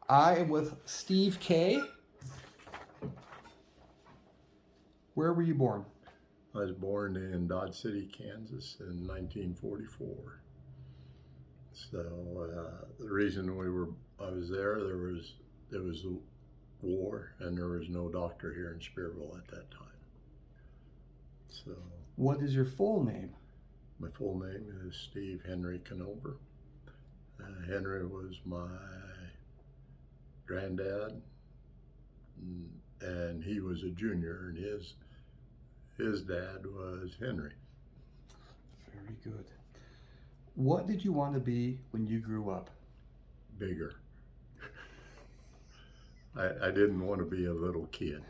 I am with Steve K. Where were you born? I was born in Dodge City, Kansas in 1944. So the reason I was there was a war and there was no doctor here in Spearville at that time. So What is your full name? my full name is Steve Henry Knoeber. Henry was my granddad, and he was a junior, and his dad was Henry. Very good. What did you want to be when you grew up? Bigger. I didn't want to be a little kid.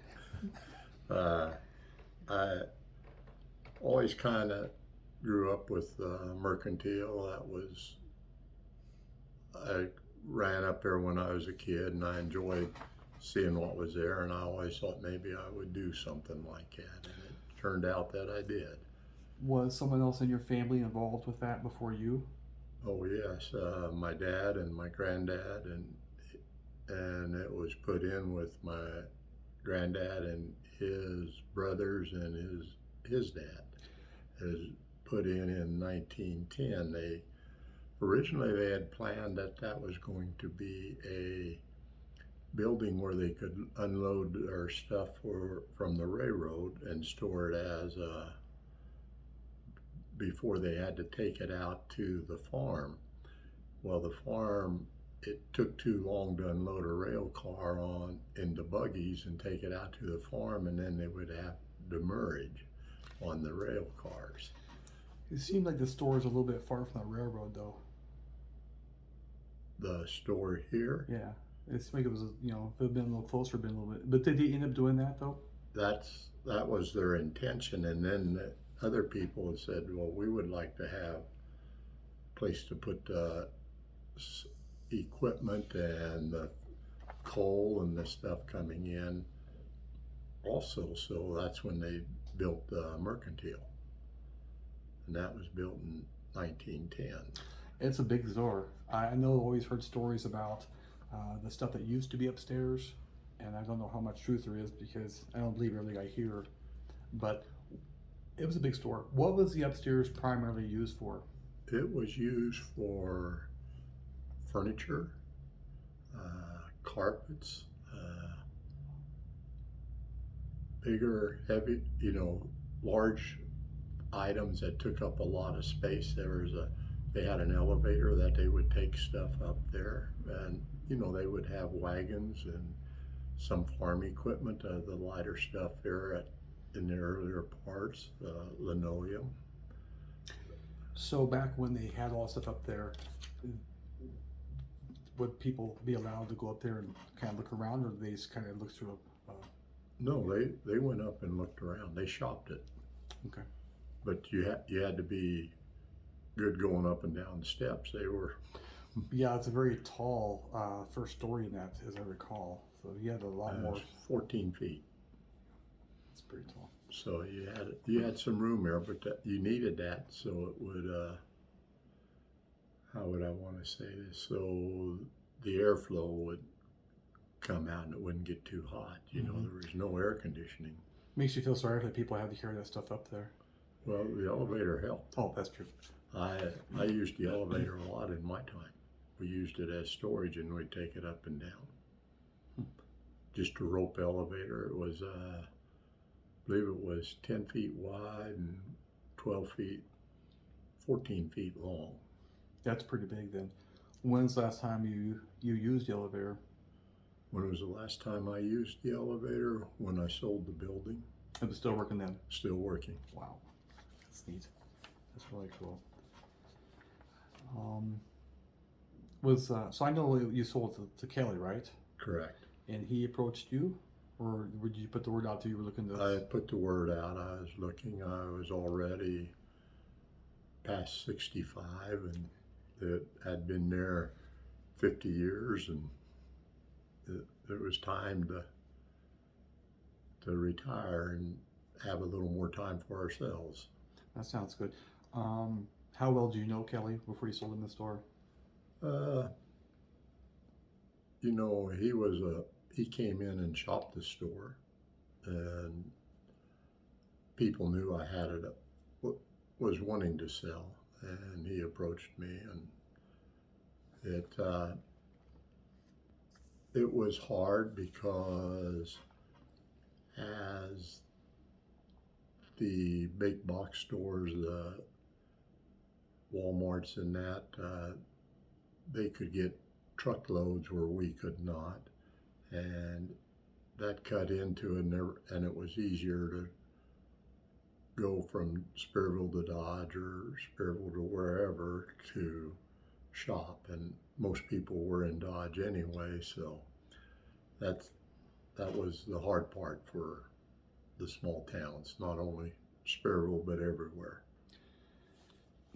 I always kind of grew up with mercantile. I ran up there when I was a kid, and I enjoyed seeing what was there, and I always thought maybe I would do something like that, and it turned out that I did. Was someone else in your family involved with that before you? Oh yes, my dad and my granddad, and it was put in with my granddad and his brothers and his dad. It was put in 1910. Originally they had planned that was going to be a building where they could unload their stuff from the railroad and store it as before they had to take it out to the farm. Well, the farm, it took too long to unload a rail car on into buggies and take it out to the farm, and then they would have demurrage on the rail cars. It seemed like the store is a little bit far from the railroad, though. The store here, Yeah, it seemed like it was, if it had been a little closer, been a little bit. But did they end up doing that though? that was their intention, and then other people had said, well, we would like to have a place to put equipment and the coal and the stuff coming in also. So that's when they built the mercantile, and that was built in 1910. It's a big store. I know I've always heard stories about the stuff that used to be upstairs, and I don't know how much truth there is because I don't believe everything I hear. But it was a big store. What was the upstairs primarily used for? It was used for furniture, carpets, bigger, heavy, large items that took up a lot of space. They had an elevator that they would take stuff up there, and they would have wagons and some farm equipment, the lighter stuff there in the earlier parts, linoleum. So back when they had all stuff up there, would people be allowed to go up there and kind of look around, or did they just kind of look through No, they went up and looked around. They shopped it, okay. but you had to be good going up and down the steps. They were. Yeah, it's a very tall first story in that, as I recall. So you had a lot more. 14 feet. It's pretty tall. So you had some room there, but you needed that so it would. How would I want to say this? So the airflow would come out and it wouldn't get too hot. There was no air conditioning. Makes you feel sorry for the people who have to carry that stuff up there. Well, the elevator helped. Oh, that's true. I used the elevator a lot in my time. We used it as storage, and we'd take it up and down. Just a rope elevator. It was, I believe it was 10 feet wide and 14 feet long. That's pretty big then. When's the last time you used the elevator? When was the last time I used the elevator? When I sold the building. It was still working then? Still working. Wow, that's neat. That's really cool. So I know you sold to Kelly, right? Correct. And he approached you, or would you put the word out that you were looking to? I put the word out. I was looking. I was already past 65, and it had been there 50 years, and it was time to retire and have a little more time for ourselves. That sounds good. How well do you know Kelly before you sold him the store? You know, he came in and shopped the store, and people knew I had it, was wanting to sell, and he approached me, and it was hard because as the big box stores, the Walmarts and that, they could get truckloads where we could not, and that cut into it, and it was easier to go from Spearville to Dodge or Spearville to wherever to shop, and most people were in Dodge anyway, so that was the hard part for the small towns, not only Spearville but everywhere.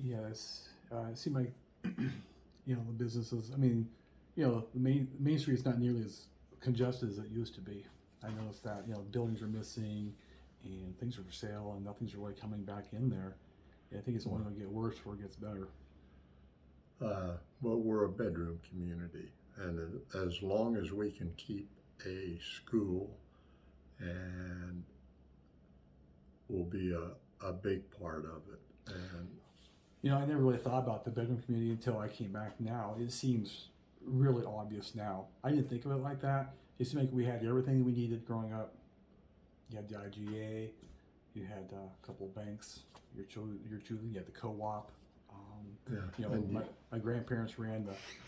Yes, it seemed like the businesses. I mean, the Main Street is not nearly as congested as it used to be. I noticed that buildings are missing, and things are for sale, and nothing's really coming back in there. I think it's only going to get worse before it gets better. Well, we're a bedroom community, and as long as we can keep a school, and will be a big part of it. And I never really thought about the bedroom community until I came back now. It seems really obvious now. I didn't think of it like that. It seemed like we had everything we needed growing up. You had the IGA, you had a couple of banks, your children, you had the co-op. My grandparents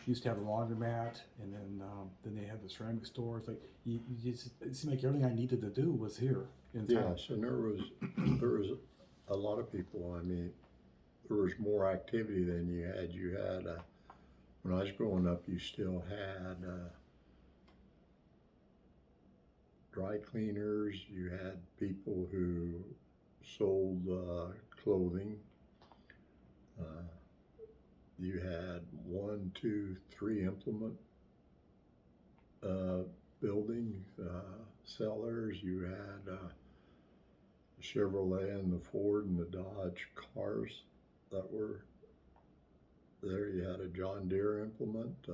used to have a laundromat, and then they had the ceramic store. It's like it seemed like everything I needed to do was here in town. yes, and there was a lot of people. I mean, there was more activity than you had. You had when I was growing up, you still had dry cleaners. You had people who sold clothing. You had 1, 2, 3 implement building sellers. You had the Chevrolet and the Ford and the Dodge cars that were there. You had a John Deere implement,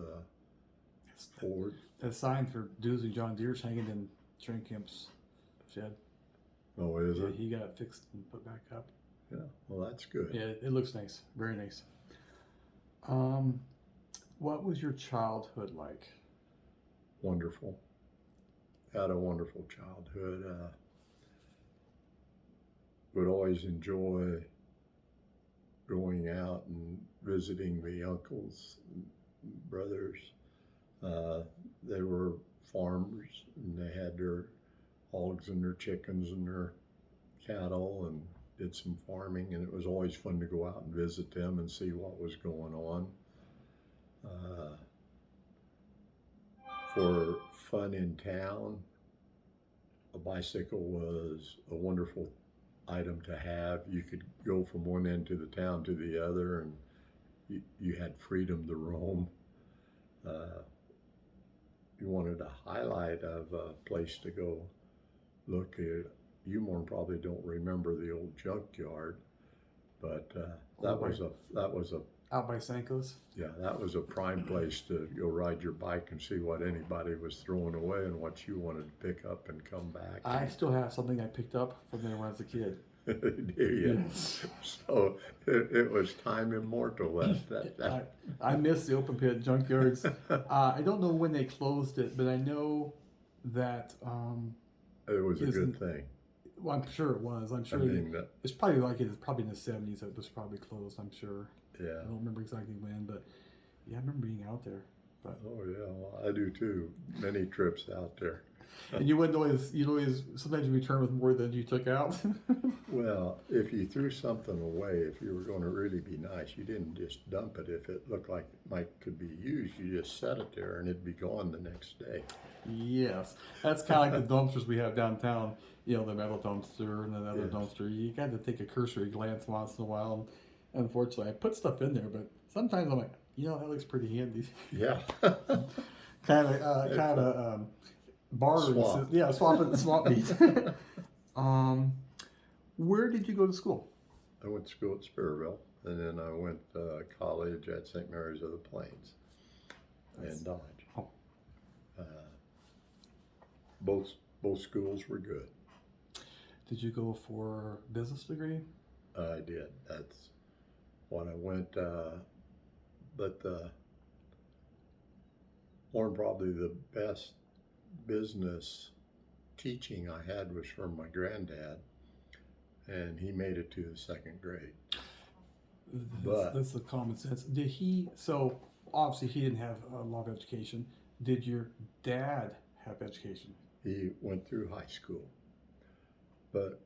Ford. That sign for Doozy John Deere's hanging in Kemp's shed. Oh, is it? He got it fixed and put back up. Yeah, well, that's good. Yeah, it looks nice. Very nice. What was your childhood like? Wonderful. Had a wonderful childhood. Would always enjoy going out and visiting the uncles and brothers. They were farmers, and they had their hogs and their chickens and their cattle, and did some farming, and it was always fun to go out and visit them and see what was going on. For fun in town, a bicycle was a wonderful item to have. You could go from one end of the town to the other, and you had freedom to roam. You wanted a highlight of a place to go look at. You more probably don't remember the old junkyard, but that was a Out by Sanko's? Yeah, that was a prime place to go ride your bike and see what anybody was throwing away and what you wanted to pick up and come back. I still have something I picked up from there when I was a kid. Do you? Yes. So it was time immortal. I miss the open pit junkyards. I don't know when they closed it, but I know that it was a good thing. Well, I'm sure it was. I'm sure it's probably probably in the 70s. It was probably closed. I'm sure. Yeah. I don't remember exactly when, but yeah, I remember being out there. But. Oh yeah, well, I do too. Many trips out there. And you'd always sometimes you return with more than you took out. Well, if you threw something away, if you were going to really be nice, you didn't just dump it. If it looked like it could be used, you just set it there and it'd be gone the next day. Yes, that's kind of like the dumpsters we have downtown. The metal dumpster and another dumpster. You got to take a cursory glance once in a while. And unfortunately, I put stuff in there, but sometimes I'm like, that looks pretty handy. Yeah. kind of barter. Swap. Yeah, swap meet. Where did you go to school? I went to school at Spearville, and then I went to college at St. Mary's of the Plains in Dodge. Oh, both schools were good. Did you go for business degree? I did. That's when I went. But more than probably the best business teaching I had was from my granddad, and he made it to the second grade. That's the common sense. Did he? So obviously he didn't have a lot of education. Did your dad have education? He went through high school, but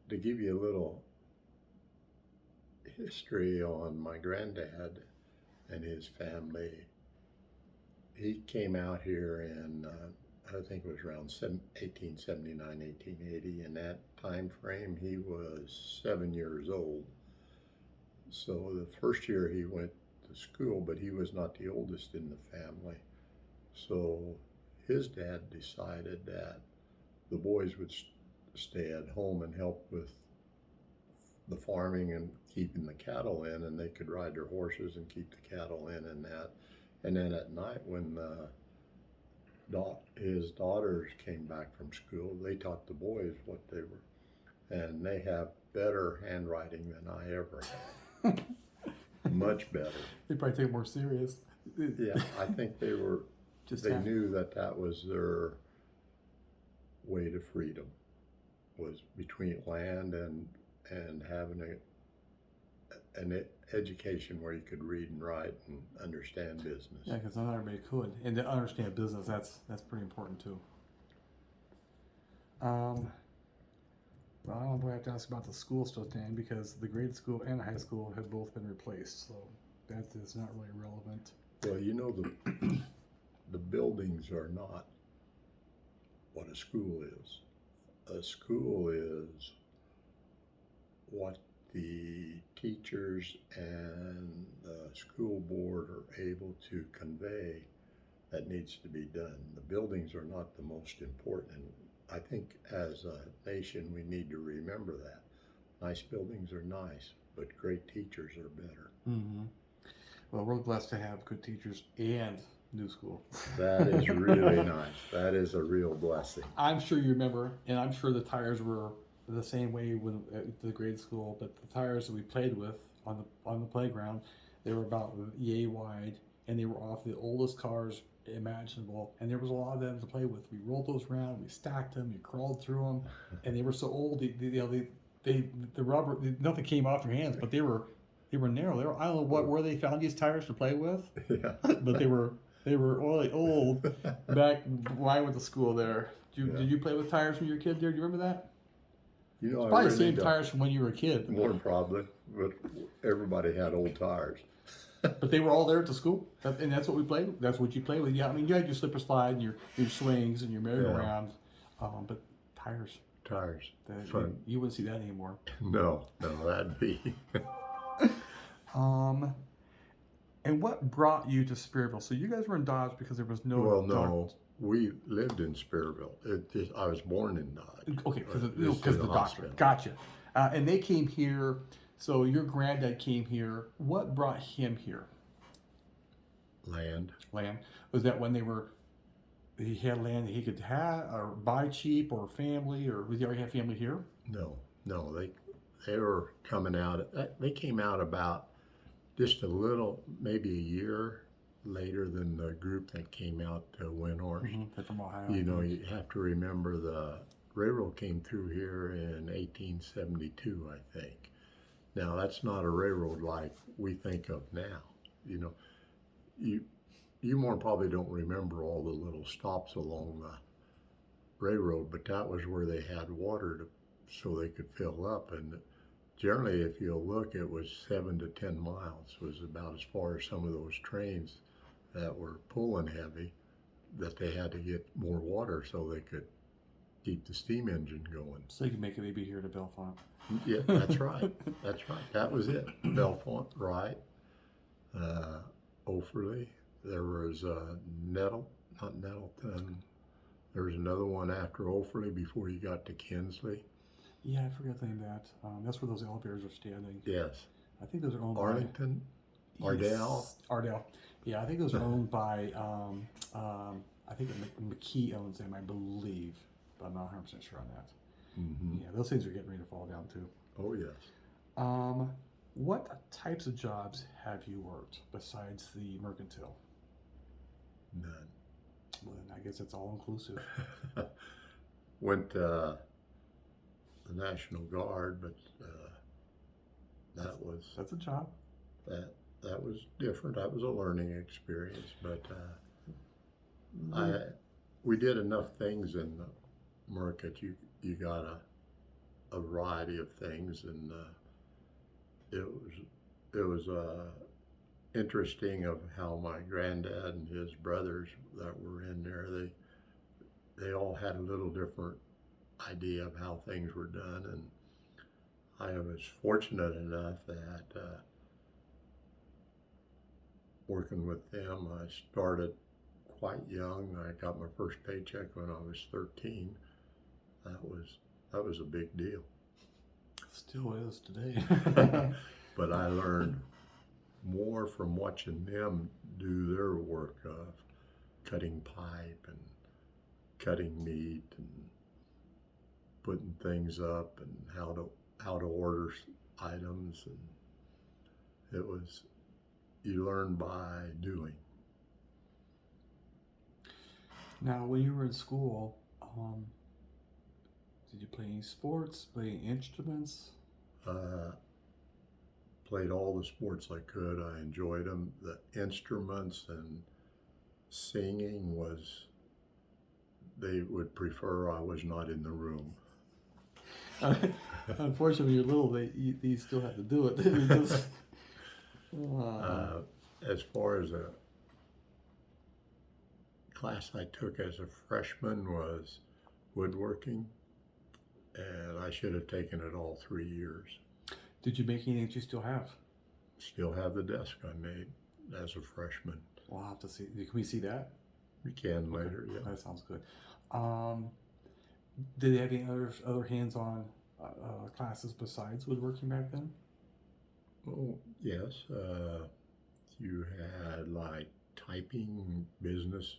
to give you a little history on my granddad and his family, he came out here in I think it was around 1879, 1880. In that time frame, he was 7 years old. So the first year he went to school, but he was not the oldest in the family. So his dad decided that the boys would stay at home and help with the farming and keeping the cattle in, and they could ride their horses and keep the cattle in and that. And then at night when his daughters came back from school, they taught the boys what they were, and they have better handwriting than I ever had. Much better. They probably take it more serious. Yeah, I think they were. They knew that was their way to freedom, was between land and having an education where you could read and write and understand business. Yeah, because not everybody could, and to understand business, that's pretty important too. Well, I don't know if I have to ask about the school stuff, Dan, because the grade school and high school have both been replaced, so that is not really relevant. Well, you know, the buildings are not what a school is. A school is what the teachers and the school board are able to convey that needs to be done. The buildings are not the most important. I think as a nation we need to remember that. Nice buildings are nice, but great teachers are better. Mm-hmm. Well, we're blessed to have good teachers and new school. That is really nice. That is a real blessing. I'm sure you remember, and I'm sure the tires were the same way when at the grade school, but the tires that we played with on the playground, they were about yay wide, and they were off the oldest cars imaginable, and there was a lot of them to play with. We rolled those around, we stacked them, you crawled through them, and they were so old. The rubber, nothing came off your hands, but they were narrow. I don't know where they found these tires to play with, Yeah. but they were really old back when I went to school there. Did you play with tires when you were a kid there? Do you remember that? You know, it's probably the same tires from when you were a kid. More probably, but everybody had old tires. But they were all there at the school, and that's what we played with. That's what you played with. Yeah, I mean, you had your slipper slide and your swings and your merry-go-round, but tires. Tires. Fun. You wouldn't see that anymore. No, that'd be. And what brought you to Spearville? So you guys were in Dodge because there was no. Well, no, we lived in Spearville. I was born in Dodge. Okay, because of the doctor. Gotcha. And they came here. So your granddad came here. What brought him here? Land. Was that when he had land that he could have or buy cheap, or family, or did he already have family here? No, they were coming out. They came out about just a little, maybe a year later than the group that came out to Windhorst. Mm-hmm. From Ohio. You know, you have to remember the railroad came through here in 1872, I think. Now, that's not a railroad like we think of now. You know, you more probably don't remember all the little stops along the railroad, but that was where they had water so they could fill up. And generally, if you'll look, it was 7 to 10 miles was about as far as some of those trains that were pulling heavy, that they had to get more water so they could keep the steam engine going. So you can make it maybe here to Bellefonte. Yeah, that's right. That's right. That was it. Bellefonte, right. Offerly. There was not Nettleton. There was another one after Offerly before you got to Kinsley. Yeah, I forgot the name of that. That's where those elevators are standing. Yes. I think those are owned Arlington? by... Ardell? Ardell. Yeah, I think those are owned by... I think McKee owns them, I believe, but I'm not 100% sure on that. Mm-hmm. Yeah, those things are getting ready to fall down too. Oh, yes. What types of jobs have you worked besides the mercantile? None. Well, then I guess it's all inclusive. Went the National Guard, but That's a job. that was different. That was a learning experience, but we did enough things in the market. You got a variety of things, and it was interesting of how my granddad and his brothers that were in there, they all had a little different idea of how things were done, and I was fortunate enough that working with them, I started quite young. I got my first paycheck when I was 13. That was a big deal. Still is today. But I learned more from watching them do their work of cutting pipe and cutting meat and putting things up and how to order items, and you learn by doing. Now, when you were in school, did you play any sports, play any instruments? Played all the sports I could. I enjoyed them. The instruments and singing they would prefer I was not in the room. Unfortunately, when you're little, you still have to do it. As far as a class I took as a freshman was woodworking, and I should have taken it all 3 years. Did you make any that you still have? Still have the desk I made as a freshman. We'll have to see. Can we see that? We can later, Okay. yeah. That sounds good. Did they have any other hands-on classes besides woodworking back then? Oh, yes. You had like typing business,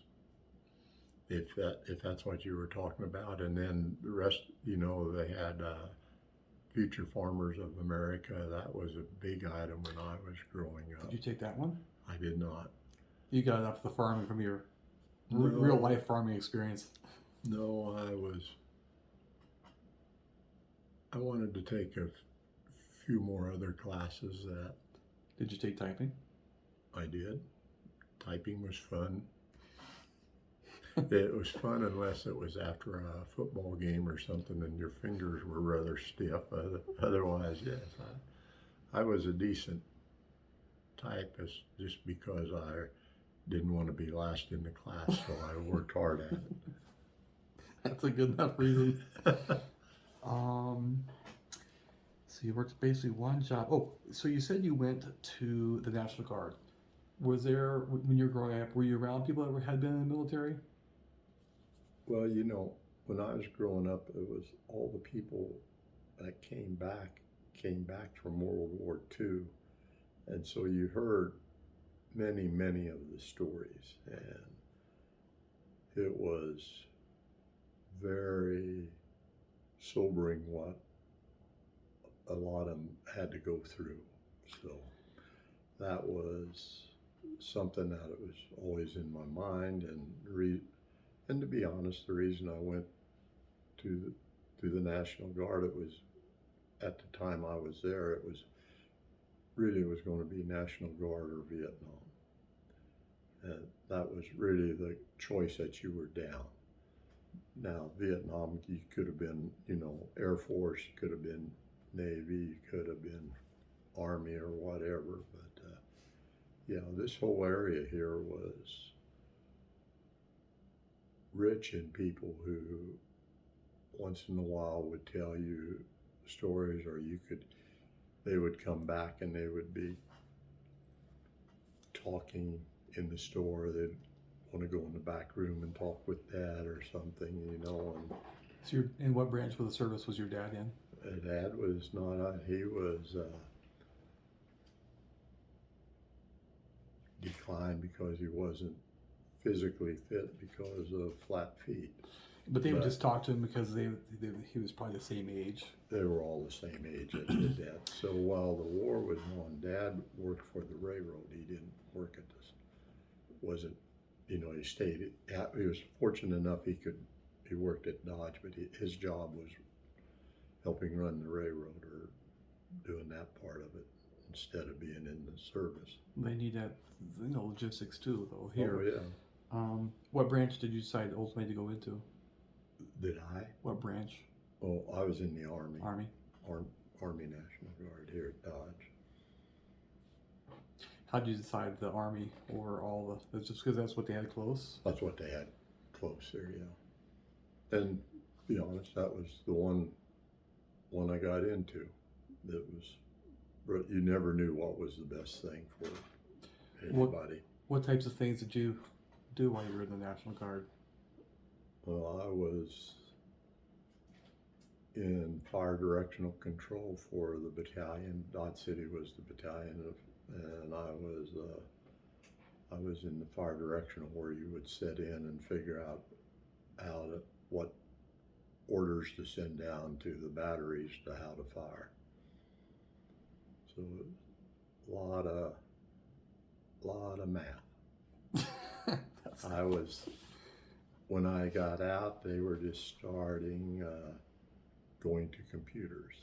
if that's what you were talking about, and then the rest. They had Future Farmers of America. That was a big item when I was growing up. Did you take that one? I did not. You got enough of the farming from your No. real life farming experience. No, I wanted to take a few more other classes that Did you take typing? I did. Typing was fun. It was fun unless it was after a football game or something and your fingers were rather stiff. Otherwise, yes, I was a decent typist just because I didn't want to be last in the class, so I worked hard at it. That's a good enough reason. So you worked basically one job. Oh, so you said you went to the National Guard. Was there, when you were growing up, were you around people that had been in the military? Well, when I was growing up, it was all the people that came back from World War II. And so you heard many, many of the stories. And it was very sobering what a lot of them had to go through. So that was something that it was always in my mind, and to be honest, the reason I went to the National Guard, it was at the time I was there, it was going to be National Guard or Vietnam, and that was really the choice that you were down. Now Vietnam, you could have been, Air Force, you could have been Navy, you could have been Army or whatever, but this whole area here was rich in people who once in a while would tell you stories, or they would come back and they would be talking in the store. They'd want to go in the back room and talk with Dad or something, and So in what branch of the service was your dad in? Dad was not, he was declined because he wasn't physically fit because of flat feet. But they would But- just talk to him because he was probably the same age. They were all the same age as his dad. So while the war was on, Dad worked for the railroad. He didn't work at this. Wasn't, he stayed. He was fortunate enough he worked at Dodge, but his job was helping run the railroad or doing that part of it instead of being in the service. They need that, logistics too, though. Here, Oh yeah. what branch did you decide ultimately to go into? Did I? What branch? Oh, I was in the Army. Army. Army National Guard here at Dodge. How did you decide the Army or all the? It's just because that's what they had close. That's what they had close there, yeah. And to be honest, that was the one I got into. That was, you never knew what was the best thing for anybody. What types of things did you do while you were in the National Guard? Well, I was in fire directional control for the battalion. Dodge City was the battalion, and I was in the fire directional where you would sit in and figure out what orders to send down to the batteries to how to fire. So a lot of math. When I got out, they were just starting going to computers.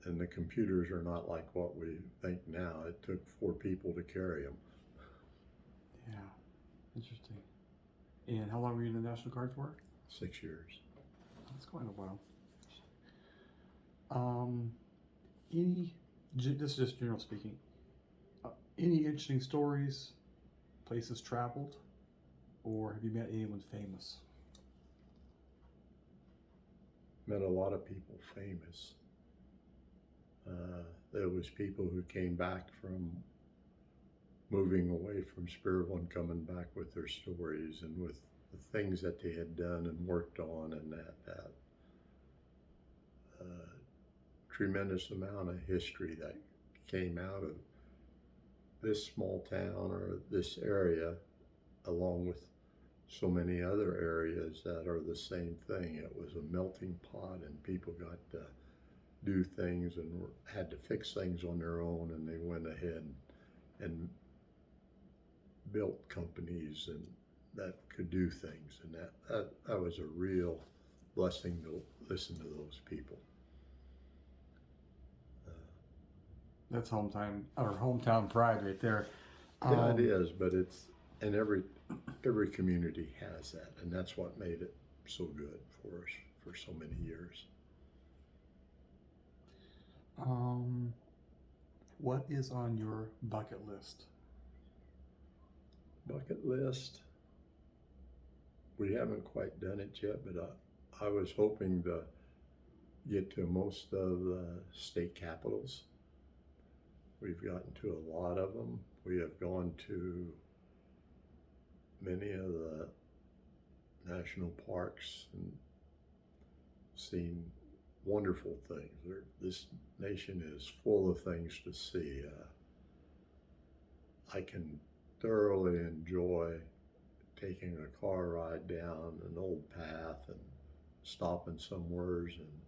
And the computers are not like what we think now. It took 4 people to carry them. Yeah, interesting. And how long were you in the National Guard for? 6 years. That's quite a while. This is just general speaking. Any interesting stories, places traveled, or have you met anyone famous? Met a lot of people famous. There was people who came back from moving away from Spearville and coming back with their stories and with the things that they had done and worked on, and that tremendous amount of history that came out of this small town or this area, along with so many other areas that are the same thing. It was a melting pot, and people got to do things and had to fix things on their own, and they went ahead and built companies and that could do things, and that was a real blessing to listen to those people. That's hometown pride right there. Yeah, it is, but and every community has that, and that's what made it so good for us for so many years. What is on your bucket list? Bucket list? We haven't quite done it yet, but I was hoping to get to most of the state capitals. We've gotten to a lot of them. We have gone to many of the national parks and seen wonderful things. This nation is full of things to see. I can thoroughly enjoy taking a car ride down an old path and stopping somewheres. And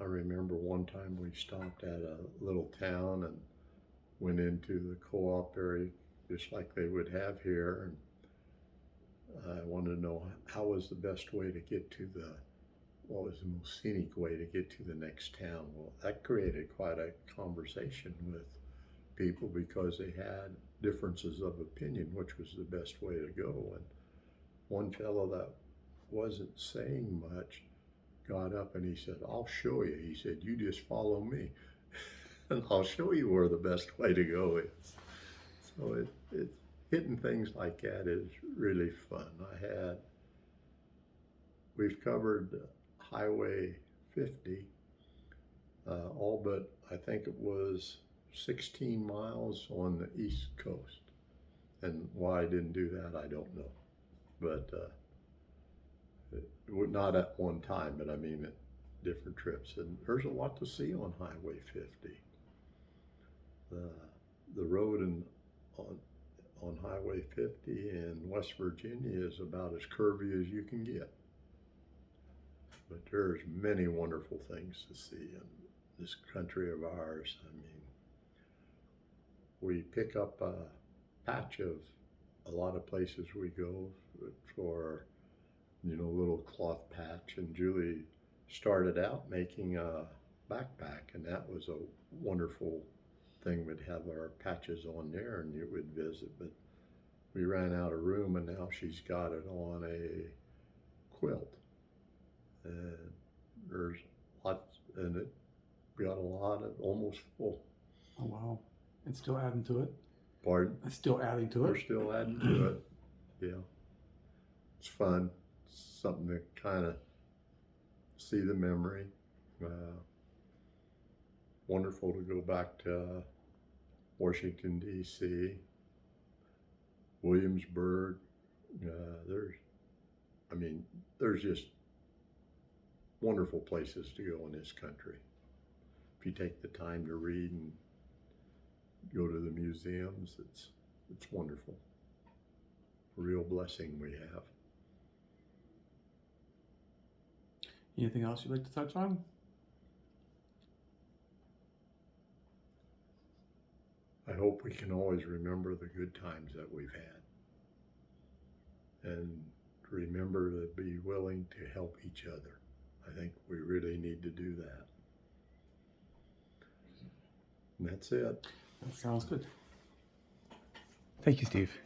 I remember one time we stopped at a little town and went into the co-op area just like they would have here, and I wanted to know how was the best way to get to what was the most scenic way to get to the next town. Well, that created quite a conversation with people because they had differences of opinion which was the best way to go. And one fellow that wasn't saying much got up and he said, "I'll show you." He said, "You just follow me and I'll show you where the best way to go is." So it's hitting things like that is really fun. We've covered Highway 50, all but I think it was 16 miles on the East Coast. And why I didn't do that, I don't know. But not at one time, but I mean at different trips. And there's a lot to see on Highway 50. The road on Highway 50 in West Virginia is about as curvy as you can get. But there's many wonderful things to see in this country of ours. I mean, we pick up a patch of a lot of places we go for, little cloth patch. And Julie started out making a backpack, and that was a wonderful thing. We'd have our patches on there and you would visit, but we ran out of room, and now she's got it on a quilt. And there's lots, and it got a lot of almost full. Oh, wow. It's still adding to it. Pardon? It's still adding to We're it. still adding to it. Yeah. It's fun. It's something to kind of see the memory. Wonderful to go back to Washington, D.C., Williamsburg. There's just wonderful places to go in this country. If you take the time to read and go to the museums, it's wonderful. A real blessing we have. Anything else you'd like to touch on? I hope we can always remember the good times that we've had, and remember to be willing to help each other. I think we really need to do that. And that's it. That sounds good. Thank you, Steve.